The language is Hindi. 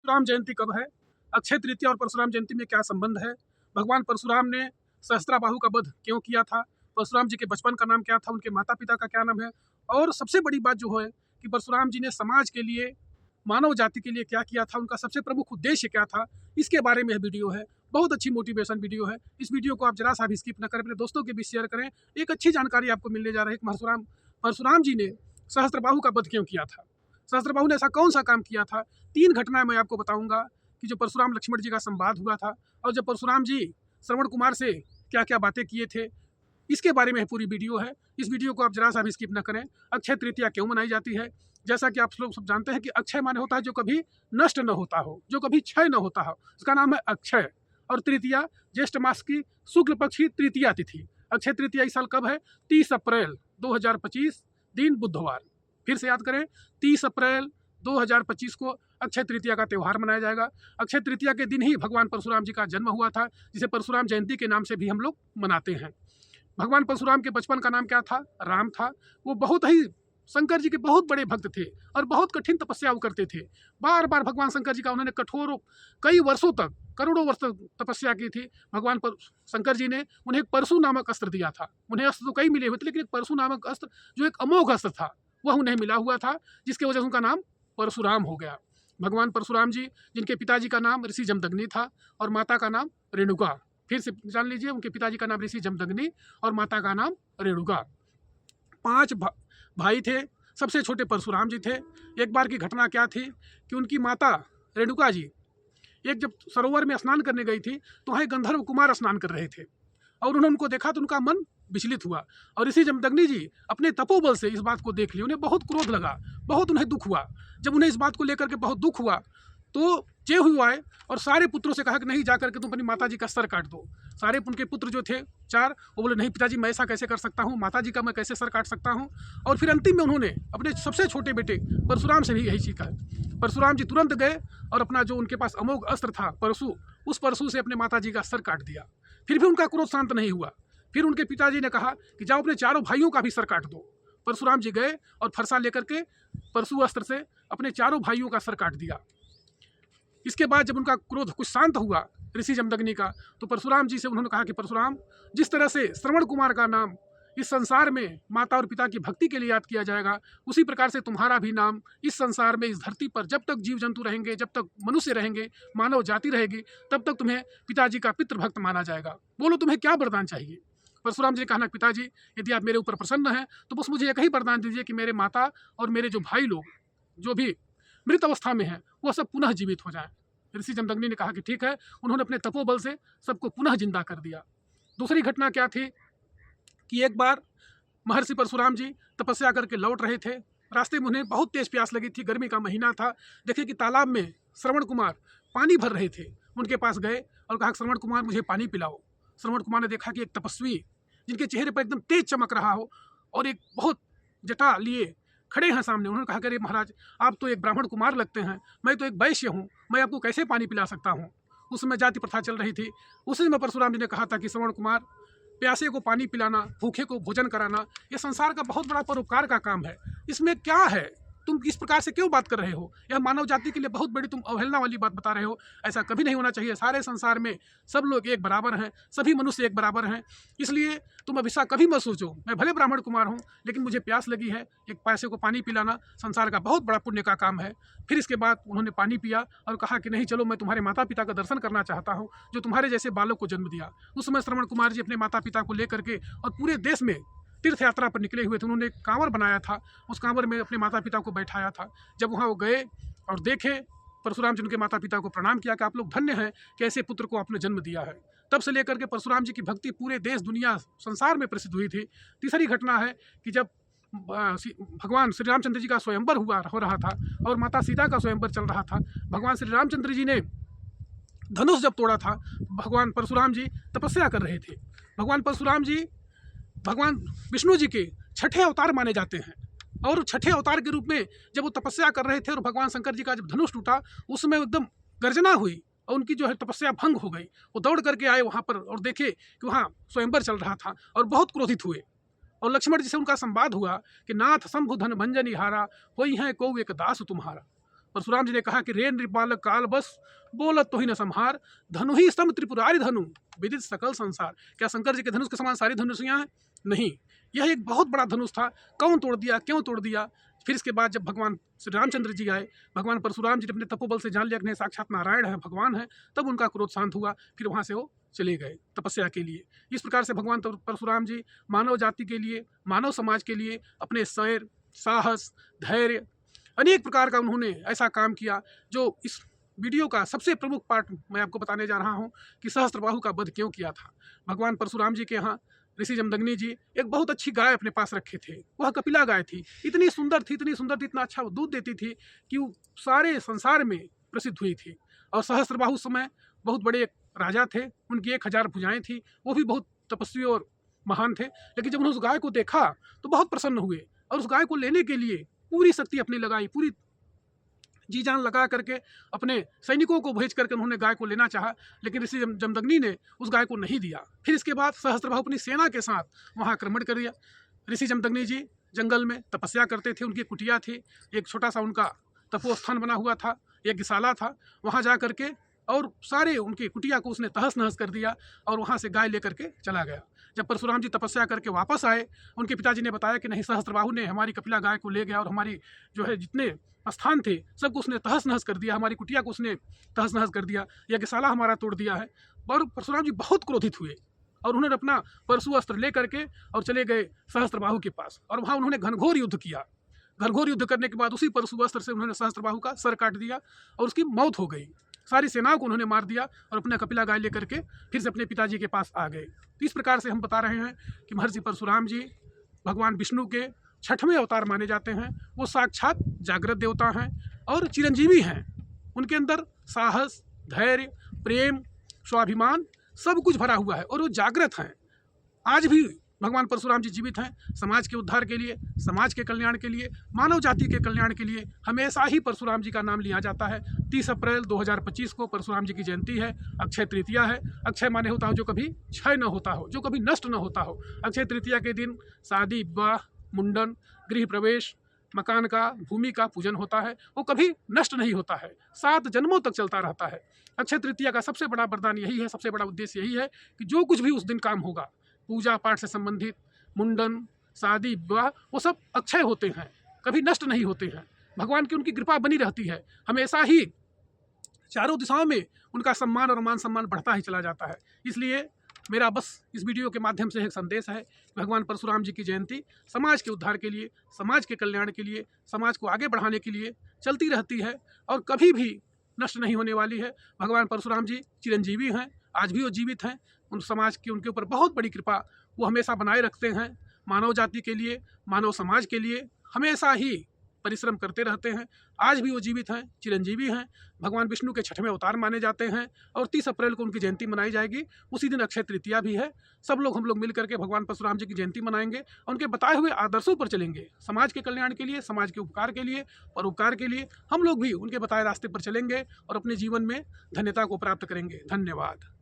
परशुराम जयंती कब है? अक्षय तृतीया और परशुराम जयंती में क्या संबंध है? भगवान परशुराम ने सहस्त्राबाहु का वध क्यों किया था? परशुराम जी के बचपन का नाम क्या था? उनके माता पिता का क्या नाम है? और सबसे बड़ी बात जो है कि परशुराम जी ने समाज के लिए, मानव जाति के लिए क्या किया था? उनका सबसे प्रमुख उद्देश्य क्या था? इसके बारे में यह वीडियो है। बहुत अच्छी मोटिवेशन वीडियो है। इस वीडियो को आप जरा सा भी स्किप न करें, अपने दोस्तों के बीच शेयर करें। एक अच्छी जानकारी आपको मिलने जा रही है कि परशुराम जी ने सहस्त्रबाहु का वध क्यों किया था। सहस्त्रबाहु ने ऐसा कौन सा काम किया था? 3 घटनाएं मैं आपको बताऊंगा कि जो परशुराम लक्ष्मण जी का संवाद हुआ था और जब परशुराम जी श्रवण कुमार से क्या क्या बातें किए थे, इसके बारे में पूरी वीडियो है। इस वीडियो को आप जरा सा भी स्किप न करें। अक्षय तृतीया क्यों मनाई जाती है? जैसा कि आप लोग सब जानते हैं कि अक्षय माने होता है जो कभी नष्ट न होता हो, जो कभी क्षय न होता हो, उसका नाम है अक्षय। और तृतीया ज्येष्ठ मास की शुक्ल पक्ष की तृतीया तिथि। अक्षय तृतीया इस साल कब है? 30 अप्रैल 2025 दिन बुधवार। फिर से याद करें, 30 अप्रैल 2025 को अक्षय तृतीया का त्यौहार मनाया जाएगा। अक्षय तृतीया के दिन ही भगवान परशुराम जी का जन्म हुआ था, जिसे परशुराम जयंती के नाम से भी हम लोग मनाते हैं। भगवान परशुराम के बचपन का नाम क्या था? राम था। वो बहुत ही शंकर जी के बहुत बड़े भक्त थे और बहुत कठिन तपस्या वो करते थे। बार बार भगवान शंकर जी का उन्होंने कठोर कई वर्षों तक, करोड़ों वर्ष तक तपस्या की थी। भगवान शंकर जी ने उन्हें एक परशु नामक अस्त्र दिया था। उन्हें अस्त्र तो कई मिले हुए थे, लेकिन एक परशु नामक अस्त्र जो एक अमोघ अस्त्र था, वह उन्हें मिला हुआ था, जिसकी वजह से उनका नाम परशुराम हो गया। भगवान परशुराम जी, जिनके पिताजी का नाम ऋषि जमदग्नि था और माता का नाम रेणुका। फिर से जान लीजिए, उनके पिताजी का नाम ऋषि जमदग्नि और माता का नाम रेणुका। 5 भाई थे। सबसे छोटे परशुराम जी थे। एक बार की घटना क्या थी कि उनकी माता रेणुका जी एक जब सरोवर में स्नान करने गई थी, तो वहाँ एक गंधर्व कुमार स्नान कर रहे थे और उन्होंने उनको देखा तो उनका मन विचलित हुआ और ऋषि जमदग्नि जी अपने तपोबल से इस बात को देख लिया। उन्हें बहुत क्रोध लगा, बहुत उन्हें दुख हुआ। जब उन्हें इस बात को लेकर के बहुत दुख हुआ तो चेहू आए और सारे पुत्रों से कहा कि नहीं, जाकर के तुम अपनी माता जी का सर काट दो। सारे उनके पुत्र जो थे 4, वो बोले नहीं पिताजी, मैं ऐसा कैसे कर सकता हूँ, माता जी का मैं कैसे सर काट सकता हूँ। और फिर अंतिम में उन्होंने अपने सबसे छोटे बेटे परशुराम से भी यही सीखा है। परशुराम जी तुरंत गए और अपना जो उनके पास अमोघ अस्त्र था परशु, उस परशु से अपने माता जी का सर काट दिया। फिर भी उनका क्रोध शांत नहीं हुआ। फिर उनके पिताजी ने कहा कि जाओ अपने चारों भाइयों का भी सर काट दो। परशुराम जी गए और फरसा लेकर के परशु अस्त्र से अपने चारों भाइयों का सर काट दिया। इसके बाद जब उनका क्रोध कुछ शांत हुआ ऋषि जमदग्नि का, तो परशुराम जी से उन्होंने कहा कि परशुराम, जिस तरह से श्रवण कुमार का नाम इस संसार में माता और पिता की भक्ति के लिए याद किया जाएगा, उसी प्रकार से तुम्हारा भी नाम इस संसार में, इस धरती पर जब तक जीव जंतु रहेंगे, जब तक मनुष्य रहेंगे, मानव जाति रहेगी, तब तक तुम्हें पिताजी का पितृभक्त माना जाएगा। बोलो तुम्हें क्या वरदान चाहिए? परशुराम जी ने कहा, पिताजी यदि आप मेरे ऊपर प्रसन्न हैं तो बस मुझे एक ही वरदान दीजिए कि मेरे माता और मेरे जो भाई लोग जो भी मृत अवस्था में हैं वह सब पुनः जीवित हो जाएं। ऋषि जमदग्नि ने कहा कि ठीक है। उन्होंने अपने तपोबल से सबको पुनः जिंदा कर दिया। दूसरी घटना क्या थी कि एक बार महर्षि परशुराम जी तपस्या करके लौट रहे थे। रास्ते में उन्हें बहुत तेज प्यास लगी थी, गर्मी का महीना था। देखे कि तालाब में श्रवण कुमार पानी भर रहे थे। उनके पास गए और कहा, श्रवण कुमार मुझे पानी पिलाओ। श्रवण कुमार ने देखा कि एक तपस्वी जिनके चेहरे पर एकदम तेज चमक रहा हो और एक बहुत जटा लिए खड़े हैं सामने। उन्होंने कहा, अरे महाराज, आप तो एक ब्राह्मण कुमार लगते हैं, मैं तो एक वैश्य हूँ, मैं आपको कैसे पानी पिला सकता हूँ। उस समय जाति प्रथा चल रही थी। उसी में परशुराम जी ने कहा था कि श्रवण कुमार, प्यासे को पानी पिलाना, भूखे को भोजन कराना, ये संसार का बहुत बड़ा परोपकार का काम है। इसमें क्या है? तुम इस प्रकार से क्यों बात कर रहे हो? यह मानव जाति के लिए बहुत बड़ी तुम अवहेलना वाली बात बता रहे हो। ऐसा कभी नहीं होना चाहिए। सारे संसार में सब लोग एक बराबर हैं, सभी मनुष्य एक बराबर हैं। इसलिए तुम अब ऐसा कभी मत सोचो। मैं भले ब्राह्मण कुमार हूँ, लेकिन मुझे प्यास लगी है, एक प्यासे को पानी पिलाना संसार का बहुत बड़ा पुण्य का काम है। फिर इसके बाद उन्होंने पानी पिया और कहा कि नहीं, चलो मैं तुम्हारे माता पिता का दर्शन करना चाहता हूँ, जो तुम्हारे जैसे बालक को जन्म दिया। उस समय श्रवण कुमार जी अपने माता पिता को लेकर के और पूरे देश में तीर्थ यात्रा पर निकले हुए थे। उन्होंने एक कांवर बनाया था, उस कांवर में अपने माता पिता को बैठाया था। जब वहाँ वो गए और देखे, परशुराम जी उनके माता पिता को प्रणाम किया कि आप लोग धन्य हैं कि ऐसे पुत्र को आपने जन्म दिया है। तब से लेकर के परशुराम जी की भक्ति पूरे देश, दुनिया, संसार में प्रसिद्ध हुई थी। तीसरी घटना है कि जब भगवान श्री रामचंद्र जी का स्वयंवर हो रहा था और माता सीता का स्वयंवर चल रहा था, भगवान श्री रामचंद्र जी ने धनुष जब तोड़ा था, भगवान परशुराम जी तपस्या कर रहे थे। भगवान परशुराम जी भगवान विष्णु जी के छठे अवतार माने जाते हैं और छठे अवतार के रूप में जब वो तपस्या कर रहे थे और भगवान शंकर जी का जब धनुष टूटा, उस समय एकदम गर्जना हुई और उनकी जो है तपस्या भंग हो गई। वो दौड़ करके आए वहाँ पर और देखे कि वहाँ स्वयंवर चल रहा था और बहुत क्रोधित हुए। और लक्ष्मण जी से उनका संवाद हुआ कि नाथ शंभु धन भंजन हारा, होई है को एक दास तुम्हारा। परशुराम जी ने कहा कि रे नृपालक काल बस बोलत तो ही न संहार, धनु ही सम त्रिपुरारि धनु विदित सकल संसार। क्या शंकर जी के धनुष के समान सारी धनुषियाँ हैं? नहीं, यह एक बहुत बड़ा धनुष था। कौन तोड़ दिया, क्यों तोड़ दिया? फिर इसके बाद जब भगवान श्री रामचंद्र जी आए, भगवान परशुराम जी ने अपने तपोबल से जान लिया कि नहीं साक्षात नारायण है, भगवान है, तब उनका क्रोध शांत हुआ। फिर वहाँ से वो चले गए तपस्या के लिए। इस प्रकार से भगवान परशुराम जी मानव जाति के लिए, मानव समाज के लिए अपने शौर्य, साहस, धैर्य, अनेक प्रकार का उन्होंने ऐसा काम किया। जो इस वीडियो का सबसे प्रमुख पार्ट मैं आपको बताने जा रहा हूँ कि सहस्त्रबाहु का वध क्यों किया था। भगवान परशुराम जी के यहाँ ऋषि जमदग्नि जी एक बहुत अच्छी गाय अपने पास रखे थे। वह कपिला गाय थी, इतनी सुंदर थी, इतनी सुंदर थी, इतना अच्छा दूध देती थी कि वो सारे संसार में प्रसिद्ध हुई थी। और सहस्त्रबाहु समय बहुत बड़े राजा थे, उनकी 1000 भुजाएं थी, वो भी बहुत तपस्वी और महान थे। लेकिन जब उन्होंने उस गाय को देखा तो बहुत प्रसन्न हुए और उस गाय को लेने के लिए पूरी शक्ति अपनी लगाई, पूरी जी जान लगा करके अपने सैनिकों को भेज करके उन्होंने गाय को लेना चाहा, लेकिन ऋषि जमदग्नि ने उस गाय को नहीं दिया। फिर इसके बाद सहस्त्रबाहु अपनी सेना के साथ वहाँ आक्रमण कर दिया। ऋषि जमदग्नि जी जंगल में तपस्या करते थे, उनकी कुटिया थी, एक छोटा सा उनका तपोस्थान बना हुआ था, एक गीशाला था। वहाँ जा करके और सारे उनकी कुटिया को उसने तहस नहस कर दिया और वहाँ से गाय लेकर के चला गया। जब परशुराम जी तपस्या करके वापस आए, उनके पिताजी ने बताया कि नहीं, सहस्त्रबाहु ने हमारी कपिला गाय को ले गया और हमारी जो है जितने स्थान थे सबको उसने तहस नहस कर दिया, हमारी कुटिया को उसने तहस नहस कर दिया, यह गीशाला हमारा तोड़ दिया है। और परशुराम जी बहुत क्रोधित हुए और उन्होंने अपना परशु अस्त्र ले करके और चले गए सहस्त्रबाहु के पास और वहाँ उन्होंने घनघोर युद्ध किया। घनघोर युद्ध करने के बाद उसी परशु अस्त्र से उन्होंने सहस्त्रबाहु का सर काट दिया और उसकी मौत हो गई। सारी सेनाओं को उन्होंने मार दिया और अपना कपिला गाय लेकर के फिर से अपने पिताजी के पास आ गए। तो इस प्रकार से हम बता रहे हैं कि महर्षि परशुराम जी भगवान विष्णु के 6वें अवतार माने जाते हैं। वो साक्षात जागृत देवता हैं और चिरंजीवी हैं। उनके अंदर साहस, धैर्य, प्रेम, स्वाभिमान सब कुछ भरा हुआ है और वो जागृत हैं। आज भी भगवान परशुराम जी जीवित हैं। समाज के उद्धार के लिए, समाज के कल्याण के लिए, मानव जाति के कल्याण के लिए हमेशा ही परशुराम जी का नाम लिया जाता है। 30 अप्रैल 2025 को परशुराम जी की जयंती है। अक्षय तृतीया है। अक्षय माने होता हो जो कभी क्षय न होता हो, जो कभी नष्ट न होता हो। अक्षय तृतीया के दिन शादी, विवाह, मुंडन, गृह प्रवेश, मकान का, भूमि का पूजन होता है। वो कभी नष्ट नहीं होता है, 7 जन्मों तक चलता रहता है। अक्षय तृतीया का सबसे बड़ा वरदान यही है, सबसे बड़ा उद्देश्य यही है कि जो कुछ भी उस दिन काम होगा, पूजा पाठ से संबंधित, मुंडन, शादी, विवाह, वो सब अक्षय होते हैं, कभी नष्ट नहीं होते हैं। भगवान की उनकी कृपा बनी रहती है, हमेशा ही चारों दिशाओं में उनका सम्मान और मान सम्मान बढ़ता ही चला जाता है। इसलिए मेरा बस इस वीडियो के माध्यम से एक संदेश है, भगवान परशुराम जी की जयंती समाज के उद्धार के लिए, समाज के कल्याण के लिए, समाज को आगे बढ़ाने के लिए चलती रहती है और कभी भी नष्ट नहीं होने वाली है। भगवान परशुराम जी चिरंजीवी हैं, आज भी वो जीवित हैं। उन समाज की उनके ऊपर बहुत बड़ी कृपा वो हमेशा बनाए रखते हैं। मानव जाति के लिए, मानव समाज के लिए हमेशा ही परिश्रम करते रहते हैं। आज भी वो जीवित हैं, चिरंजीवी हैं। भगवान विष्णु के 6वें अवतार माने जाते हैं और 30 अप्रैल को उनकी जयंती मनाई जाएगी। उसी दिन अक्षय तृतीया भी है। सब लोग, हम लोग मिल करके भगवान परशुराम जी की जयंती मनाएंगे और उनके बताए हुए आदर्शों पर चलेंगे। समाज के कल्याण के लिए, समाज के उपकार के लिए, परोपकार के लिए हम लोग भी उनके बताए रास्ते पर चलेंगे और अपने जीवन में धन्यता को प्राप्त करेंगे। धन्यवाद।